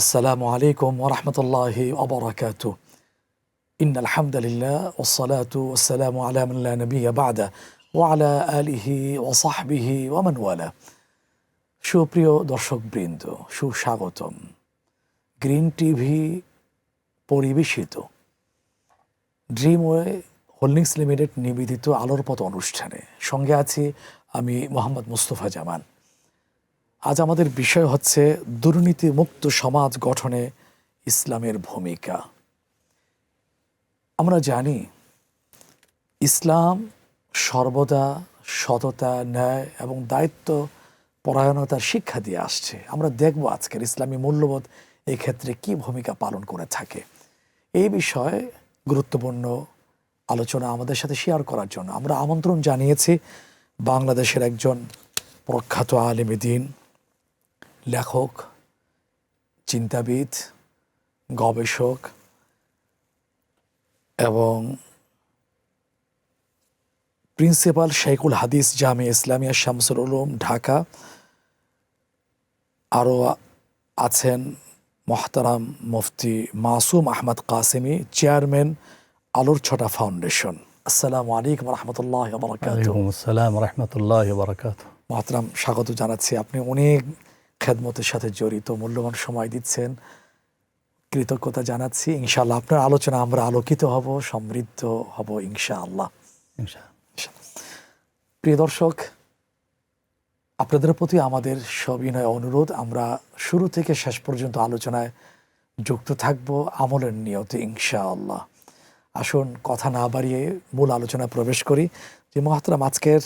السلام عليكم ورحمة الله وبركاته. إن الحمد لله والصلاة والسلام على من لا نبي بعده وعلى آله وصحبه ومن والاه. সুপ্রিয় দর্শকবৃন্দ, সুস্বাগতম গ্রিন টিভি পরিবেশিত ড্রিমওয়ে হোল্ডিংস লিমিটেড নিবেদিত আলোর পথ অনুষ্ঠানে সঙ্গে আছি আমি মোহাম্মদ মুস্তফা জামান। আজ আমাদের বিষয় হচ্ছে দুর্নীতি মুক্ত সমাজ গঠনে ইসলামের ভূমিকা। আমরা জানি ইসলাম সর্বদা সততা, ন্যায় এবং দায়িত্ব পরায়ণতার শিক্ষা দিয়ে আসছে। আমরা দেখব আজকের ইসলামী মূল্যবোধ এই ক্ষেত্রে কি ভূমিকা পালন করে থাকে। এই বিষয়ে গুরুত্বপূর্ণ আলোচনা আমাদের সাথে শেয়ার করার জন্য আমরা আমন্ত্রণ জানিয়েছি বাংলাদেশের একজন প্রখ্যাত আলেম দ্বীন, লেখক, চিন্তাবিদ, গবেষক এবং প্রিন্সিপাল শেখুল হাদিস জামিয়া ইসলামিয়া শামসুল উলুম ঢাকা। আরও আছেন মোহতারাম মুফতি মাসুম আহমদ কাসেমি, চেয়ারম্যান আলোর ছটা ফাউন্ডেশন। আসসালামু আলাইকুম রহমতুল্লাহ বারাকাতুহু। ওয়ালাইকুম আসসালাম রহমতুল্লাহ বারাকাতুহু। মোহতারাম, স্বাগত জানাচ্ছি। আপনি অনেক খেদমতের সাথে জড়িত, মূল্যবান সময় দিচ্ছেন, কৃতজ্ঞতা জানাচ্ছি। ইনশাআল্লাহ আপনার আলোচনা আমরা আলোকিত হব, সমৃদ্ধ হব ইনশাআল্লাহ। প্রিয় দর্শক, আপনাদের প্রতি আমাদের সবিনয় অনুরোধ, আমরা শুরু থেকে শেষ পর্যন্ত আলোচনায় যুক্ত থাকব আমলের নিয়তে ইনশাআল্লাহ। আসুন কথা না বাড়িয়ে মূল আলোচনায় প্রবেশ করি। যে মোহতারাম, আজকের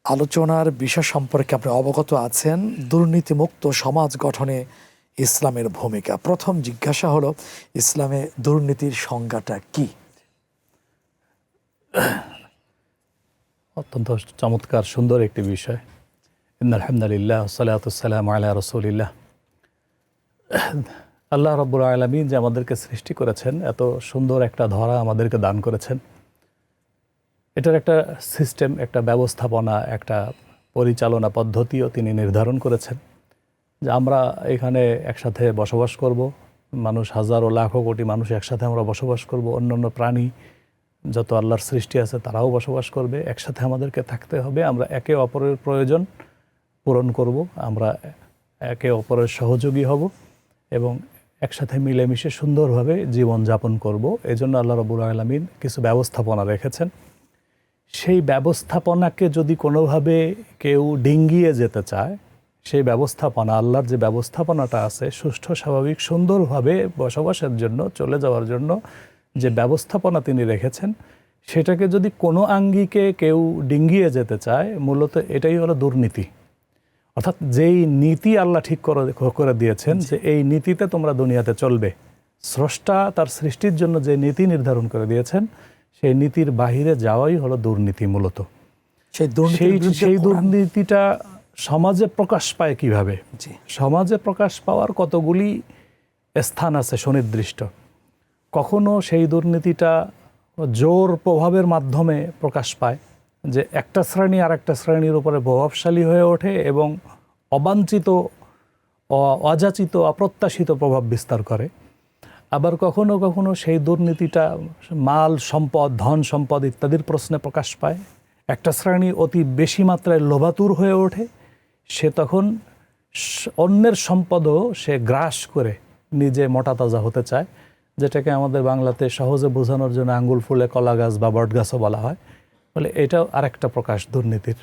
আলোচনার বিষয় সম্পর্কে আপনি অবগত আছেন, দুর্নীতিমুক্ত সমাজ গঠনে ইসলামের ভূমিকা। প্রথম জিজ্ঞাসা হলো, ইসলামে দুর্নীতির সংজ্ঞাটা কি? অত্যন্ত চমৎকার, সুন্দর একটি বিষয়। আলহামদুলিল্লাহ, সালাতু সালাম আলা রাসূলিল্লাহ। আল্লাহ রাব্বুল আলামিন যে আমাদেরকে সৃষ্টি করেছেন, এত সুন্দর একটা ধরা আমাদেরকে দান করেছেন, এটার একটা সিস্টেম, একটা ব্যবস্থাপনা, একটা পরিচালনা পদ্ধতিও তিনি নির্ধারণ করেছেন যে আমরা এখানে একসাথে বসবাস করব। মানুষ হাজারো লাখো কোটি মানুষ একসাথে আমরা বসবাস করব। অন্যান্য প্রাণী যত আল্লাহর সৃষ্টি আছে তারাও বসবাস করবে। একসাথে আমাদেরকে থাকতে হবে। আমরা একে অপরের প্রয়োজন পূরণ করব, আমরা একে অপরের সহযোগী হব এবং একসাথে মিলেমিশে সুন্দরভাবে জীবনযাপন করব। এই জন্য আল্লাহ রাব্বুল আলামিন কিছু ব্যবস্থাপনা রেখেছেন। সেই ব্যবস্থাপনাকে যদি কোনোভাবে কেউ ডিঙ্গিয়ে যেতে চায়, সেই ব্যবস্থাপনা, আল্লাহর যে ব্যবস্থাপনাটা আছে সুষ্ঠু, স্বাভাবিক, সুন্দরভাবে বসবাসের জন্য, চলে যাওয়ার জন্য যে ব্যবস্থাপনা তিনি রেখেছেন, সেটাকে যদি কোনো আঙ্গিকে কেউ ডিঙ্গিয়ে যেতে চায়, মূলত এটাই হলো দুর্নীতি। অর্থাৎ যেই নীতি আল্লাহ ঠিক করে দিয়েছেন যে এই নীতিতে তোমরা দুনিয়াতে চলবে, স্রষ্টা তার সৃষ্টির জন্য যে নীতি নির্ধারণ করে দিয়েছেন, সেই নীতির বাহিরে যাওয়াই হলো দুর্নীতি মূলত। সেই দুর্নীতিটা সমাজে প্রকাশ পায় কিভাবে? সমাজে প্রকাশ পাওয়ার কতগুলি স্থান আছে সুনির্দিষ্ট। কখনো সেই দুর্নীতিটা জোর প্রভাবের মাধ্যমে প্রকাশ পায়, যে একটা শ্রেণী আর একটা শ্রেণীর উপরে প্রভাবশালী হয়ে ওঠে এবং অবাঞ্ছিত, অযাচিত, অপ্রত্যাশিত প্রভাব বিস্তার করে। আবার কখনো কখনো সেই দুর্নীতিটা মাল সম্পদ, ধন সম্পদ ইত্যাদির প্রশ্নে প্রকাশ পায়। একটা শ্রেণী অতি বেশি মাত্রায় লোভাতুর হয়ে ওঠে, সে তখন অন্যের সম্পদও সে গ্রাস করে নিজে মোটা তাজা হতে চায়, যেটাকে আমাদের বাংলাতে সহজে বোঝানোর জন্য আঙ্গুল ফুলে কলা গাছ বা বট গাছও বলা হয়। বলে এটাও আরেকটা প্রকাশ দুর্নীতির।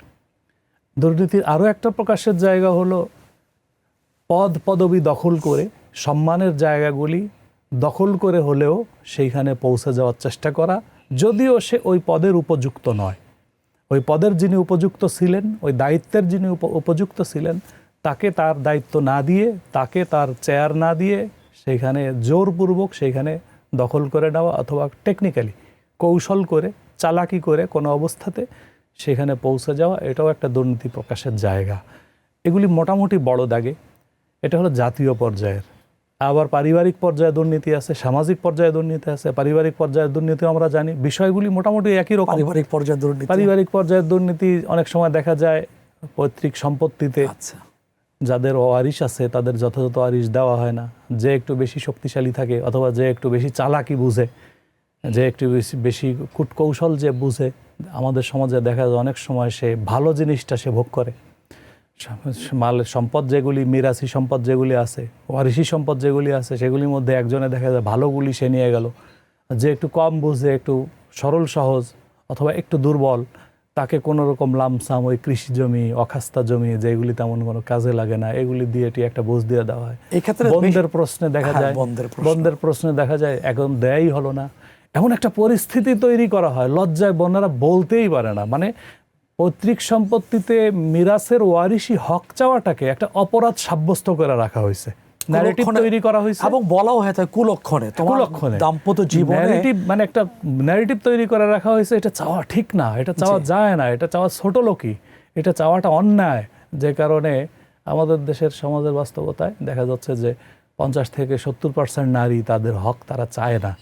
দুর্নীতির আরও একটা প্রকাশের জায়গা হলো পদবি দখল করে, সম্মানের জায়গাগুলি দখল করে হলেও সেইখানে পৌঁছে যাওয়ার চেষ্টা করা, যদিও সে ওই পদের উপযুক্ত নয়। ওই পদের যিনি উপযুক্ত ছিলেন, ওই দায়িত্বের যিনি উপযুক্ত ছিলেন, তাকে তার দায়িত্ব না দিয়ে, তাকে তার চেয়ার না দিয়ে সেইখানে জোরপূর্বক সেইখানে দখল করে নেওয়া, অথবা টেকনিক্যালি কৌশল করে, চালাকি করে কোনো অবস্থাতে সেখানে পৌঁছে যাওয়া, এটাও একটা দুর্নীতি প্রকাশের জায়গা। এগুলি মোটামুটি বড় দাগে। এটা হলো জাতীয় পর্যায়ের। আবার পারিবারিক পর্যায়ে দুর্নীতি আছে, সামাজিক পর্যায়ে দুর্নীতি আছে। পারিবারিক পর্যায়ের দুর্নীতি আমরা জানি, বিষয়গুলি মোটামুটি একই রকম। পারিবারিক পর্যায়ের দুর্নীতি অনেক সময় দেখা যায় পৈতৃক সম্পত্তিতে যাদের ওয়ারিশ আছে তাদের যথাযথ ওয়ারিশ দেওয়া হয় না, যে একটু বেশি শক্তিশালী থাকে অথবা যে একটু বেশি চালাকি বুঝে, যে একটু বেশি বেশি কূটকৌশল যে বুঝে, আমাদের সমাজে দেখা যায় অনেক সময় সে ভালো জিনিসটা সে ভোগ করে। মাল সম্পদ যেগুলি, মিরাসি সম্পদ যেগুলি আছে, ওয়ারিশি সম্পদ যেগুলি আছে, সেগুলির মধ্যে একজনে দেখা যায় ভালোগুলি সে নিয়ে গেল, যে একটু কম বুঝে, একটু সরল সহজ অথবা একটু দুর্বল, তাকে কোনো রকম লামসাম ওই কৃষি জমি, অখাস্তা জমি যেগুলি তেমন কোনো কাজে লাগে না, এগুলি দিয়ে একটা বুঝ দিয়ে দেওয়া হয়। এই ক্ষেত্রে বন্ধের প্রশ্নে দেখা যায়, বন্ধের প্রশ্নে দেখা যায় এখন দেয়াই হলো না, এমন একটা পরিস্থিতি তৈরি করা হয়, লজ্জায় বোনেরা বলতেই পারে না। মানে পৈতৃক সম্পত্তিতে মিরাসের ওয়ারিশি হক চাওয়াটাকে একটা অপরাধ সাব্যস্ত করে রাখা হয়েছে, ন্যারেটিভ তৈরি করা হয়েছে এবং বলাও হয় তাই কুলক্ষণে, তোমার দাম্পত্য জীবনে ন্যারেটিভ, মানে একটা ন্যারেটিভ তৈরি করে রাখা হয়েছে, এটা চাওয়া ঠিক না, এটা চাওয়া যায় না, এটা চাওয়া ছোট লোকই, এটা চাওয়াটা অন্যায়। যে কারণে আমাদের দেশের সমাজের বাস্তবতায় দেখা যাচ্ছে যে 50 থেকে 70% নারী তাদের হক তারা চায় না।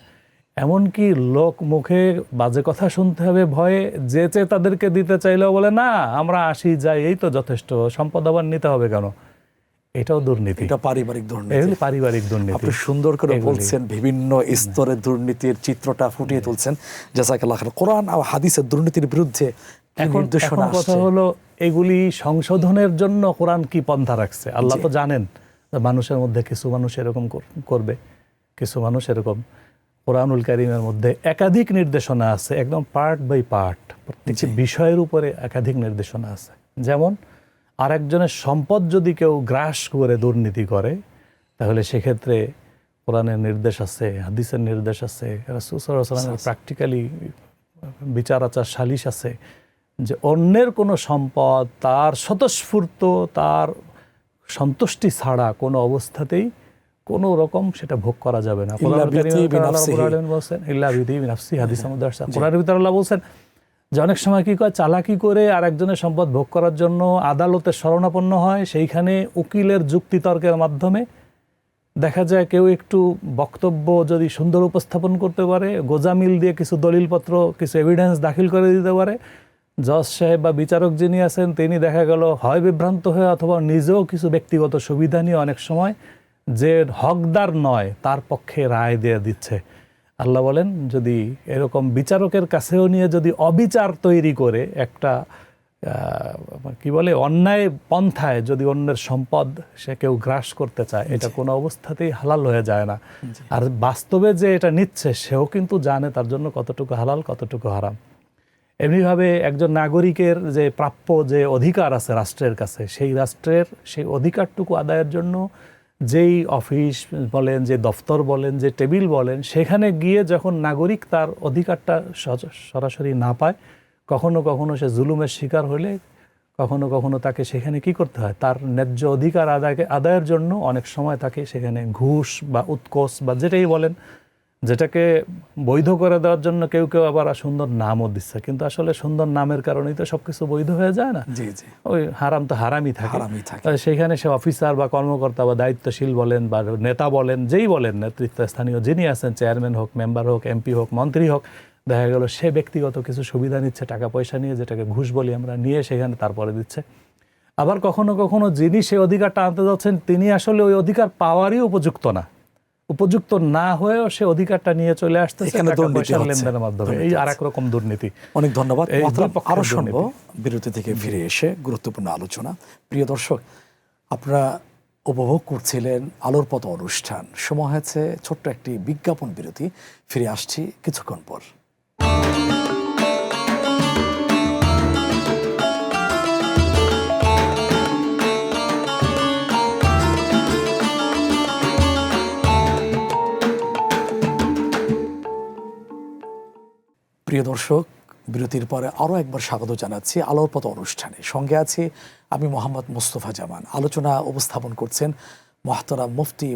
এমনকি লোক মুখে বাজে কথা শুনতে হবে ভয়ে, যে চেয়ে তাদেরকে দিতে চাইলেও বলে না আমরা আসি যাই, এই তো যথেষ্ট, সম্পদ আবার নিতে হবে কেন? এটাও দুর্নীতি, এটা পারিবারিক দুর্নীতি, এগুলি পারিবারিক দুর্নীতি। আপনি সুন্দর করে বলছেন, বিভিন্ন স্তরের দুর্নীতির চিত্রটা ফুটিয়ে তুলছেন। জাযাকাল্লাহ খাইর। কোরআন আর হাদিসের দুর্নীতির বিরুদ্ধে এখন কথা হলো এগুলি সংশোধনের জন্য কোরআন কি পন্থা রাখছে। আল্লাহ তো জানেন মানুষের মধ্যে কিছু মানুষ এরকম করবে, কিছু মানুষ এরকম। কোরআনুল কারীমের মধ্যে একাধিক নির্দেশনা আছে, একদম পার্ট বাই পার্ট, প্রত্যেকটি বিষয়ের উপরে একাধিক নির্দেশনা আছে। যেমন আরেকজনের সম্পদ যদি কেউ গ্রাস করে দুর্নীতি করে, তাহলে সেক্ষেত্রে কোরআনের নির্দেশ আছে, হাদিসের নির্দেশ আছে, রাসূল সাল্লাল্লাহু আলাইহি ওয়াসাল্লামের প্র্যাকটিক্যালি বিচার আচার সালিশ আছে, যে অন্যের কোনো সম্পদ তার স্বতঃস্ফূর্ত, তার সন্তুষ্টি ছাড়া কোনো অবস্থাতেই কোনো রকম সেটা ভোগ করা যাবে না। কোরআনের ভিতরে আল্লাহ বলছেন যে অনেক সময় কি করে চালাকি করে আরেকজনের সম্পদ ভোগ করার জন্য আদালতের শরণাপন্ন হয়, সেইখানে উকিলের যুক্তিতর্কের মাধ্যমে দেখা যায় কেউ একটু বক্তব্য যদি সুন্দর উপস্থাপন করতে পারে, গোজামিল দিয়ে কিছু দলিলপত্র, কিছু এভিডেন্স দাখিল করে দিতে পারে, জজ সাহেব বা বিচারক যিনি আছেন তিনি দেখা গেল হয় বিভ্রান্ত হয়ে অথবা নিজেও কিছু ব্যক্তিগত সুবিধা নিয়ে অনেক সময় যে হকদার নয় তার পক্ষে রায় দিয়ে দিচ্ছে। আল্লাহ বলেন যদি এরকম বিচারকের কাছেও নিয়ে যদি অবিচার তৈরি করে একটা কি বলে অন্যায় পন্থায় যদি অন্যের সম্পদ সে কেউ গ্রাস করতে চায়, এটা কোনো অবস্থাতেই হালাল হয়ে যায় না। আর বাস্তবে যে এটা নিচ্ছে সেও কিন্তু জানে তার জন্য কতটুকু হালাল কতটুকু হারাম। এমনিভাবে একজন নাগরিকের যে প্রাপ্য যে অধিকার আছে রাষ্ট্রের কাছে, সেই রাষ্ট্রের সেই অধিকারটুকু আদায়ের জন্য যেই অফিস বলেন, যে দফতর বলেন, যে টেবিল বলেন, সেখানে গিয়ে যখন নাগরিক তার অধিকারটা সরাসরি না পায়, কখনো কখনো সে জুলুমের শিকার হলে কখনো কখনো তাকে সেখানে কি করতে হয়, তার ন্যায্য অধিকার আদায়ের জন্য অনেক সময় তাকে সেখানে ঘুষ বা উৎকোচ বা যেটাই বলেন, যেটাকে বৈধ করে দেওয়ার জন্য কেউ কেউ আবার সুন্দর নামও দিচ্ছে, কিন্তু আসলে সুন্দর নামের কারণেই তো সবকিছু বৈধ হয়ে যায় না। ওই হারাম তো হারামই থাকে। সেইখানে সে অফিসার বা কর্মকর্তা বা দায়িত্বশীল বলেন বা নেতা বলেন, যেই বলেন, নেতৃত্ব স্থানীয় যিনি আছেন, চেয়ারম্যান হোক, মেম্বার হোক, এমপি হোক, মন্ত্রী হোক, দেখা গেল সে ব্যক্তিগত কিছু সুবিধা নিচ্ছে, টাকা পয়সা নিয়ে, যেটাকে ঘুষ বলি আমরা, নিয়ে সেখানে তারপরে দিচ্ছে। আবার কখনো কখনো যিনি সেই অধিকারটা আনতে যাচ্ছেন তিনি আসলে ওই অধিকার পাওয়ারই উপযুক্ত না, উপযুক্ত না হয়েও সে অধিকারটা নিয়ে চলে আসতেছে লেনদেনের মাধ্যমে। এই আর এক রকম দুর্নীতি। অনেক ধন্যবাদ। আরো শুনবো বিরতি থেকে ফিরে এসে গুরুত্বপূর্ণ আলোচনা। প্রিয় দর্শক, আপনারা উপভোগ করছিলেন আলোর পথ অনুষ্ঠান। সময় হয়েছে ছোট্ট একটি বিজ্ঞাপন বিরতি, ফিরে আসছি কিছুক্ষণ পর। প্রিয় দর্শক, বিরতির পরে আরও একবার স্বাগত জানাচ্ছি আলোর পথ অনুষ্ঠানে। সঙ্গে আছি আমি মোহাম্মদ মুস্তফা জামান। আলোচনা উপস্থাপন করছেন মোহতারাম মুফতি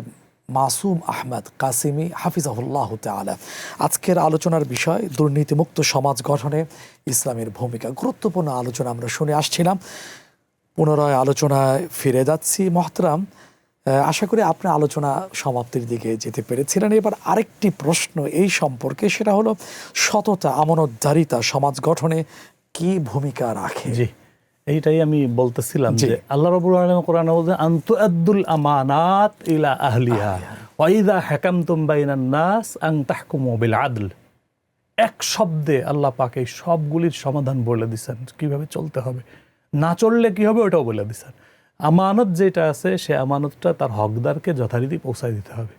মাসুম আহমদ কাসিমি হাফিজাহুল্লাহ তাআলা। আজকের আলোচনার বিষয় দুর্নীতিমুক্ত সমাজ গঠনে ইসলামের ভূমিকা। গুরুত্বপূর্ণ আলোচনা আমরা শুনে আসছিলাম, পুনরায় আলোচনায় ফিরে যাচ্ছি। মোহতারাম, আশা করি আপনার আলোচনা সমাপ্তির দিকে যেতে পেরেছিলেন। এবার আরেকটি প্রশ্ন এই সম্পর্কে, সেটা হলো সততা, আমানতদারিতা সমাজ গঠনে কি ভূমিকা রাখে? জি, এইটাই আমি বলতেছিলাম জি। যে আল্লাহ রাব্বুল আলামিন কোরআনে বলছেন আনতু আদ্দুল আমানাত ইলা আহলিহা ওয়া ইযা হাকামতুম বাইনান নাস আন তাহকুমু বিল আদল। এক শব্দে আল্লাহ পাক এই সবগুলির সমাধান বলে দিচ্ছেন, কিভাবে চলতে হবে, না চললে কি হবে ওটাও বলে দিচ্ছেন। আমানত যেটা আছে সে আমানতটা তার হকদারকে যথারীতি পৌঁছায় দিতে হবে।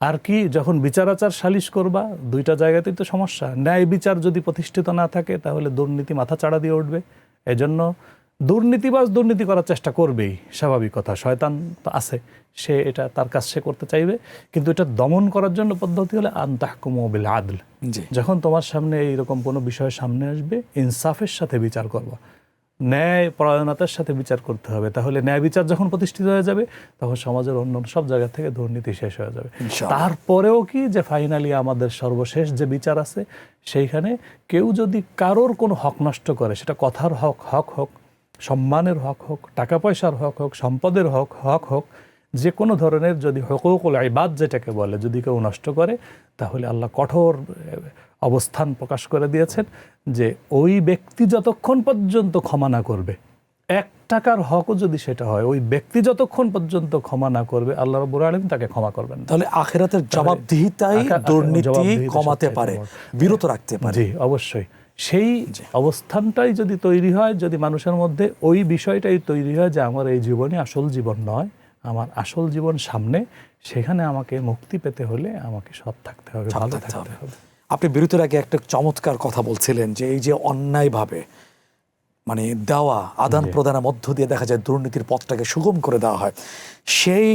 আর কি, যখন বিচার আচার সালিশ করবা, দুইটা জায়গাতেই তো সমস্যা। ন্যায় বিচার যদি প্রতিষ্ঠিত না থাকে তাহলে দুর্নীতি মাথা চাড়া দিয়ে উঠবে। এজন্য দুর্নীতিবাজ দুর্নীতি করার চেষ্টা করবেই, স্বাভাবিক কথা, শয়তান তো আছে, সে এটা তার কাজ সে করতে চাইবে। কিন্তু এটা দমন করার জন্য পদ্ধতি হলে আন তাহকুমু বিল আদল। জি। যখন তোমার সামনে এইরকম কোনো বিষয় সামনে আসবে, ইনসাফের সাথে বিচার করবা, ন্যায় পরায়ণতার সাথে বিচার করতে হবে। তাহলে ন্যায় বিচার যখন প্রতিষ্ঠিত হয়ে যাবে তখন সমাজের অন্য সব জায়গা থেকে দুর্নীতি শেষ হয়ে যাবে। ইনশাআল্লাহ। তারপরেও কি যে ফাইনালি আমাদের সর্বশেষ যে বিচার আছে সেইখানে কেউ যদি কারোর কোনো হক নষ্ট করে, সেটা কথার হক হোক, সম্মানের হক হোক, টাকা পয়সার হক হোক, সম্পদের হক হোক, যে কোনো ধরনের যদি হুকুকুল ইবাদ যেটাকে বলে, যদি কেউ নষ্ট করে, তাহলে আল্লাহ কঠোর অবস্থান প্রকাশ করে দিয়েছেন যে ওই ব্যক্তি যতক্ষণ পর্যন্ত ক্ষমা না করবে, 1 টাকার হকও যদি সেটা হয়, ওই ব্যক্তি যতক্ষণ পর্যন্ত ক্ষমা না করবে আল্লাহ রাব্বুল আলামিন তাকে ক্ষমা করবেন না। তাহলে আখিরাতের জবাবদিহিতাই দুর্নীতি জবাবদিহিতার কমাতে সাথে পারে, বিরত রাখতে পারে। জি, অবশ্যই। সেই অবস্থানটাই যদি তৈরি হয়, যদি মানুষের মধ্যে ওই বিষয়টাই তৈরি হয় যে আমার এই জীবনই আসল জীবন নয়, আমার আসল জীবন সামনে, সেখানে আমাকে মুক্তি পেতে হলে আমাকে সৎ থাকতে হবে, ভালো থাকতে হবে। আপনি বিরতির আগে একটা চমৎকার কথা বলছিলেন যে এই যে অন্যায়ভাবে মানে দেওয়া আদান প্রদানের মধ্য দিয়ে দেখা যায় দুর্নীতির পথটাকে সুগম করে দেওয়া হয়, সেই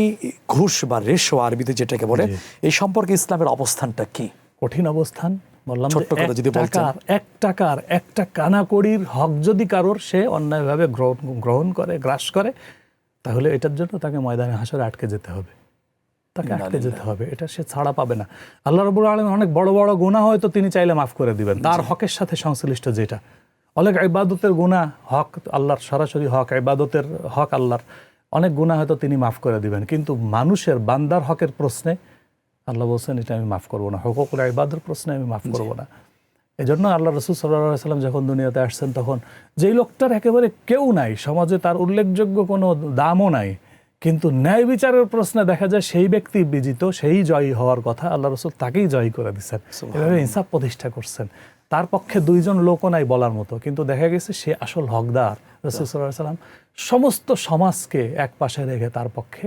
ঘুষ বা রেশোয়া আরবিতে যেটাকে বলে, এই সম্পর্কে ইসলামের অবস্থানটা কি? কঠিন অবস্থান। বললাম ছোট্ট করে যদি বলতেন। এক টাকার একটা কানাকড়ির হক যদি কারোর সে অন্যায়ভাবে গ্রহণ করে, গ্রাস করে, তাহলে এটার জন্য তাকে ময়দানে হাসরে আটকে যেতে হবে, তাকে আটকে যেতে হবে, এটা সে ছাড়া পাবে না। আল্লাহ রাব্বুল আলামিন অনেক বড় বড় গুনাহ হয়তো তিনি চাইলে মাফ করে দিবেন, তার হকের সাথে সংশ্লিষ্ট যেটা, অনেক ইবাদতের গুনাহ, হক আল্লাহর, সরাসরি হক, ইবাদতের হক আল্লাহর, অনেক গুনাহ হয়তো তিনি মাফ করে দিবেন। কিন্তু মানুষের, বান্দার হকের প্রশ্নে আল্লাহ বলছেন এটা আমি মাফ করবো না, হুকুকুল ইবাদের প্রশ্নে আমি মাফ করবো না। এই জন্য আল্লাহ রাসূল সাল্লাল্লাহু আলাইহি ওয়াসাল্লাম যখন দুনিয়াতে আসছেন, তখন যেই লোকটার একেবারে কেউ নাই, সমাজে তার উল্লেখযোগ্য কোনো দামও নাই, কিন্তু ন্যায় বিচারের প্রশ্নে দেখা যায় সেই ব্যক্তি বিজিত, সেই জয়ী হওয়ার কথা, আল্লাহ রাসূল তাকেই জয়ী করে দিচ্ছেন, এভাবে ইনসাফ প্রতিষ্ঠা করছেন। তার পক্ষে 2 জন লোকও নাই বলার মতো, কিন্তু দেখা গেছে সে আসল হকদার। রাসূল সাল্লাল্লাহু আলাইহি ওয়াসাল্লাম সমস্ত সমাজকে এক পাশে রেখে তার পক্ষে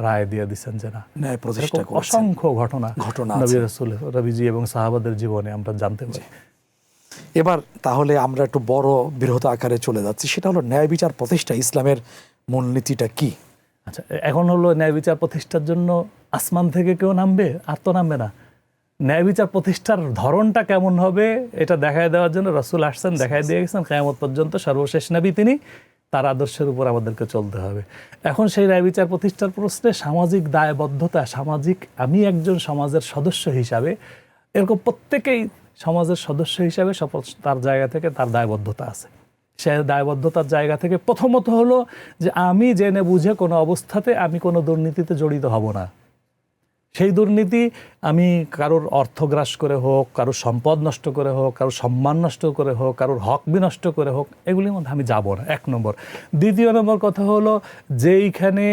রায় দিয়ে দিচ্ছেন যে না, ন্যায় প্রতিষ্ঠা করেছেন। অসংখ্য ঘটনা নবী রাসূল, নবীজি এবং সাহাবাদের জীবনে আমরা জানতে পারি। এবার তাহলে আমরা একটু বড় বৃহৎ আকারে চলে যাচ্ছি, সেটা হলো ন্যায় বিচার প্রতিষ্ঠা ইসলামের মূলনীতিটা কি? আচ্ছা, এখন হলো ন্যায় বিচার প্রতিষ্ঠার জন্য আসমান থেকে কেউ নামবে? আর তো নামবে না। ন্যায় বিচার প্রতিষ্ঠার ধরনটা কেমন হবে এটা দেখায় দেওয়ার জন্য রাসূল আসছেন, দেখায় দিয়ে গেছেন, কিয়ামত পর্যন্ত সর্বশেষ নবী তিনি, তার আদর্শের উপর আমাদেরকে চলতে হবে। এখন সেই ন্যায় বিচার প্রতিষ্ঠার প্রশ্নে সামাজিক দায়বদ্ধতা, সামাজিক, আমি একজন সমাজের সদস্য হিসাবে, এরকম প্রত্যেকেই সমাজের সদস্য হিসাবে তার জায়গা থেকে তার দায়বদ্ধতা আছে। সে দায়বদ্ধতার জায়গা থেকে প্রথমত হলো যে আমি জেনে বুঝে কোনো অবস্থাতে আমি কোনো দুর্নীতিতে জড়িত হব না। সেই দুর্নীতি আমি কারোর অর্থগ্রাস করে হোক, কারোর সম্পদ নষ্ট করে হোক, কারোর সম্মান নষ্ট করে হোক, কারোর হক বিনষ্ট করে হোক, এগুলির মধ্যে আমি যাব না, 1 নম্বর। 2 নম্বর কথা হলো যেইখানে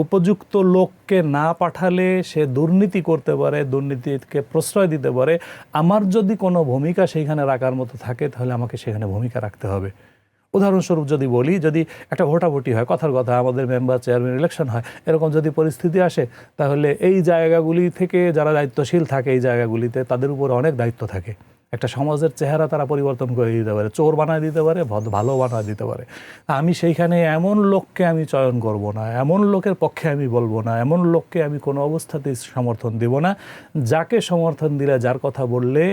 উপযুক্ত লোককে না পাঠালে সে দুর্নীতি করতে পারে, দুর্নীতিকে প্রশ্রয় দিতে পারে, আমার যদি কোনো ভূমিকা সেইখানে রাখার মতো থাকে তাহলে আমাকে সেখানে ভূমিকা রাখতে হবে। উদাহরণস্বরূপ যদি বলি, যদি একটা ভোটাভুটি হয়, কথার কথা আমাদের মেম্বার চেয়ারম্যান ইলেকশন হয়, এরকম যদি পরিস্থিতি আসে, তাহলে এই জায়গাগুলি থেকে যারা দায়িত্বশীল থাকে, এই জায়গাগুলিতে তাদের উপর অনেক দায়িত্ব থাকে। একটা সমাজের চেহারা তারা পরিবর্তন করে দিতে পারে, চোর বানায় দিতে পারে, ভালো বানায় দিতে পারে। আমি সেইখানে এমন লোককে আমি চয়ন করব না, এমন লোকের পক্ষে আমি বলবো না, এমন লোককে আমি কোনো অবস্থাতেই সমর্থন দেব না, যাকে সমর্থন দিলে, যার কথা বললে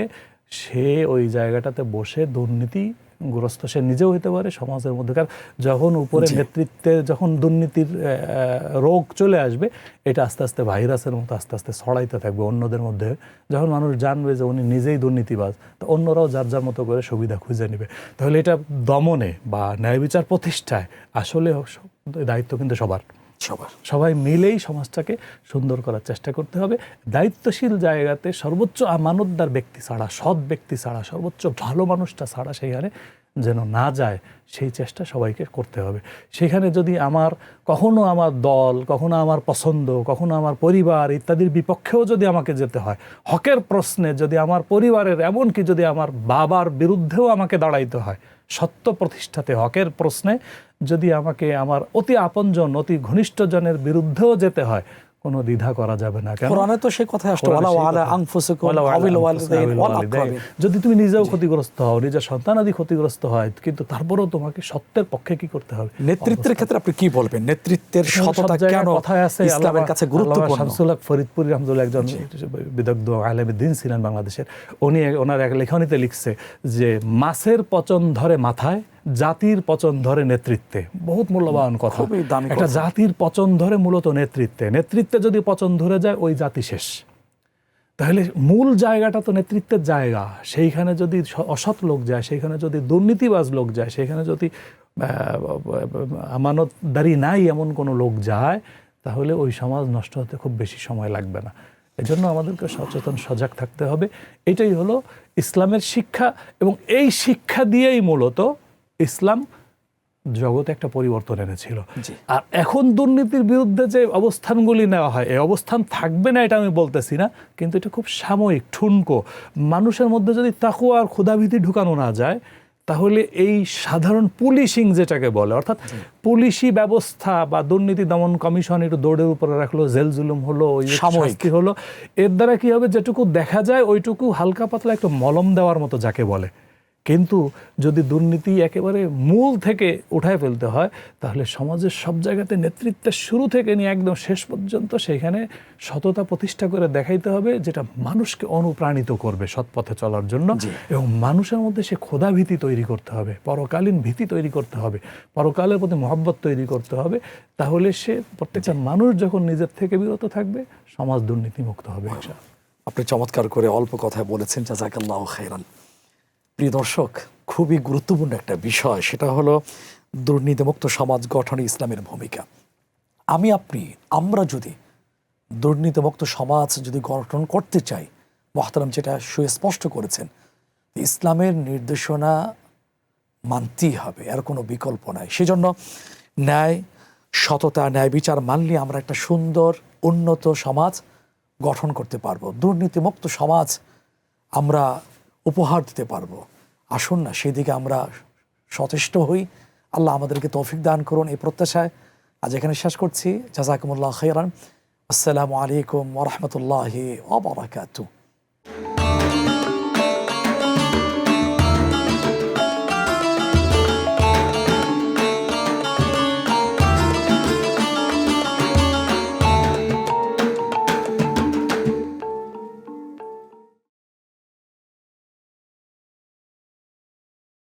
সে ওই জায়গাটাতে বসে দুর্নীতিগ্রস্ত সে নিজেও হতে পারে, সমাজের মধ্যেকার যখন উপরে নেতৃত্বে যখন দুর্নীতির রোগ চলে আসবে, এটা আস্তে আস্তে ভাইরাসের মতো আস্তে আস্তে ছড়াইতে থাকবে অন্যদের মধ্যে। যখন মানুষ জানবে যে উনি নিজেই দুর্নীতিবাজ, তো অন্যরাও যার যার মতো করে সুবিধা খুঁজে নেবে। তাহলে এটা দমনে বা ন্যায় বিচার প্রতিষ্ঠায় আসলে দায়িত্ব কিন্তু সবাই মিলেই সমাজটাকে সুন্দর করার চেষ্টা করতে হবে। দায়িত্বশীল জায়গাতে সর্বোচ্চ আমানতদার ব্যক্তি ছাড়া, সৎ ব্যক্তি ছাড়া, সর্বোচ্চ ভালো মানুষটা ছাড়া সেইখানে যেন না যায় সেই চেষ্টা সবাইকে করতে হবে। সেখানে যদি কখনো আমার দল, কখনো আমার পছন্দ, কখনো আমার পরিবার ইত্যাদির বিপক্ষেও যদি আমাকে যেতে হয়, হকের প্রশ্নে যদি আমার পরিবারের, এমনকি যদি আমার বাবার বিরুদ্ধেও আমাকে দাঁড়াইতে হয়, সত্য প্রতিষ্ঠাতে হকের প্রশ্নে যদি আমাকে আমার অতি আপনজন, অতি ঘনিষ্ঠজনের বিরুদ্ধেও যেতে হয়, কোনো দ্বিধা করা যাবে না। কেন? কোরআনে তো সেই কথা আসছে, ওয়ালা ওয়ালা আনফুসিকুম আবিল ওয়ালিদাইন ওয়াল আকরাবিন। যদি তুমি নিজেও ক্ষতিগ্রস্ত হও, নিজের সন্তানাদি ক্ষতিগ্রস্ত হয়, কিন্তু তারপরেও তোমাকে সত্যের পক্ষে কি করতে হবে? নেতৃত্বের ক্ষেত্রে আপনি কি বলবেন? নেতৃত্বের সততা কেন ইসলামের কাছে গুরুত্বপূর্ণ? শামসুল হক ফরিদপুরি রহমতুল্লাহ একজন বিদগ্ধ আলেম দ্বীন ছিলেন বাংলাদেশের। ওনার এক লেখনীতে লিখছে যে মাছের পচন ধরে মাথায়, জাতির পচন ধরে নেতৃত্বে। বহুত মূল্যবান কথা। একটা জাতির পচন ধরে মূলত নেতৃত্বে যদি পচন ধরে যায় ওই জাতি শেষ। তাহলে মূল জায়গাটা তো নেতৃত্বের জায়গা। সেইখানে যদি অসৎ লোক যায়, সেইখানে যদি দুর্নীতিবাজ লোক যায়, সেইখানে যদি আমানতদারি নাই এমন কোনো লোক যায়, তাহলে ওই সমাজ নষ্ট হতে খুব বেশি সময় লাগবে না। এজন্য আমাদেরকে সচেতন, সজাগ থাকতে হবে। এটাই হলো ইসলামের শিক্ষা, এবং এই শিক্ষা দিয়েই মূলত ইসলাম জগতে একটা পরিবর্তন এনেছিল। আর এখন দুর্নীতির বিরুদ্ধে যে অবস্থানগুলি নেওয়া হয়, এই অবস্থান থাকবে না এটা আমি বলতেছি না, কিন্তু এটা খুব সাময়িক, ঠুনকো। মানুষের মধ্যে যদি তাকওয়া আর ক্ষুধাভীতি ঢুকানো না যায়, তাহলে এই সাধারণ পুলিশিং যেটাকে বলে, অর্থাৎ পুলিশি ব্যবস্থা বা দুর্নীতি দমন কমিশন একটু দৌড়ের উপরে রাখলো, জেল জুলুম হলো, ওই শাস্তি হলো, এর দ্বারা কি হবে, যেটুকু দেখা যায় ওইটুকু হালকা পাতলা একটা মলম দেওয়ার মতো যাকে বলে। কিন্তু যদি দুর্নীতি একেবারে মূল থেকে উঠায় ফেলতে হয়, তাহলে সমাজের সব জায়গাতে নেতৃত্বের শুরু থেকে নিয়ে একদম শেষ পর্যন্ত সেখানে সততা প্রতিষ্ঠা করে দেখাইতে হবে, যেটা মানুষকে অনুপ্রাণিত করবে সৎ পথে চলার জন্য। এবং মানুষের মধ্যে সে ক্ষুধা ভীতি তৈরি করতে হবে, পরকালীন ভীতি তৈরি করতে হবে, পরকালের প্রতি মহব্বত তৈরি করতে হবে। তাহলে সে প্রত্যেকটা মানুষ যখন নিজের থেকে বিরত থাকবে, সমাজ দুর্নীতিমুক্ত হবে। আপনি চমৎকার করে অল্প কথায় বলেছেন, জাযাকাল্লাহু খাইরান। প্রিয় দর্শক, খুবই গুরুত্বপূর্ণ একটা বিষয়, সেটা হলো দুর্নীতিমুক্ত সমাজ গঠনে ইসলামের ভূমিকা। আমরা যদি দুর্নীতিমুক্ত সমাজ যদি গঠন করতে চাই, মুহতারাম যেটা সুস্পষ্ট করেছেন, ইসলামের নির্দেশনা মানতেই হবে, এর কোনো বিকল্প নাই। সেজন্য ন্যায়, সততা, ন্যায় বিচার মানলে আমরা একটা সুন্দর উন্নত সমাজ গঠন করতে পারবো, দুর্নীতিমুক্ত সমাজ আমরা উপহার দিতে পারবো। আসুন না সেদিকে আমরা সচেষ্ট হই। আল্লাহ আমাদেরকে তৌফিক দান করুন, এই প্রত্যাশায় আজ এখানে শেষ করছি। জাযাকুমুল্লাহ খাইরান। আসসালামু আলাইকুম ওয়া রাহমাতুল্লাহি ওয়া বারাকাতুহু।